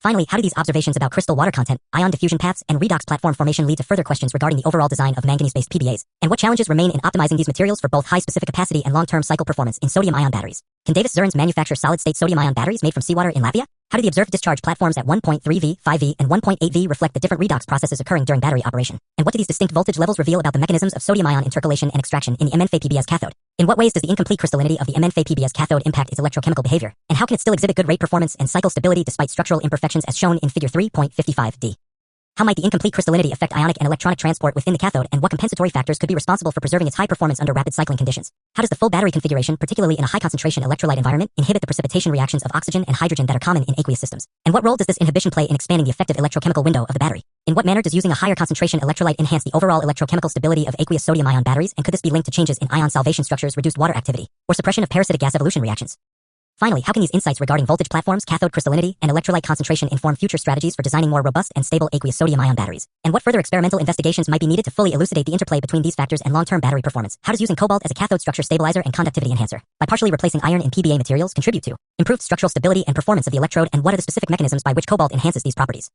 Finally, how do these observations about crystal water content, ion diffusion paths, and redox platform formation lead to further questions regarding the overall design of manganese-based PBAs, and what challenges remain in optimizing these materials for both high specific capacity and long-term cycle performance in sodium-ion batteries? Can Davis Zurins manufacture solid-state sodium-ion batteries made from seawater in Latvia? How do the observed discharge platforms at 1.3V, 5V, and 1.8V reflect the different redox processes occurring during battery operation? And what do these distinct voltage levels reveal about the mechanisms of sodium-ion intercalation and extraction in the MnFePBS cathode? In what ways does the incomplete crystallinity of the MnFePBS cathode impact its electrochemical behavior? And how can it still exhibit good rate performance and cycle stability despite structural imperfections as shown in Figure 3.55d? How might the incomplete crystallinity affect ionic and electronic transport within the cathode, and what compensatory factors could be responsible for preserving its high performance under rapid cycling conditions? How does the full battery configuration, particularly in a high-concentration electrolyte environment, inhibit the precipitation reactions of oxygen and hydrogen that are common in aqueous systems? And what role does this inhibition play in expanding the effective electrochemical window of the battery? In what manner does using a higher concentration electrolyte enhance the overall electrochemical stability of aqueous sodium-ion batteries, and could this be linked to changes in ion salvation structures, reduced water activity, or suppression of parasitic gas evolution reactions? Finally, how can these insights regarding voltage platforms, cathode crystallinity, and electrolyte concentration inform future strategies for designing more robust and stable aqueous sodium-ion batteries? And what further experimental investigations might be needed to fully elucidate the interplay between these factors and long-term battery performance? How does using cobalt as a cathode structure stabilizer and conductivity enhancer, by partially replacing iron in PBA materials, contribute to improved structural stability and performance of the electrode, and what are the specific mechanisms by which cobalt enhances these properties?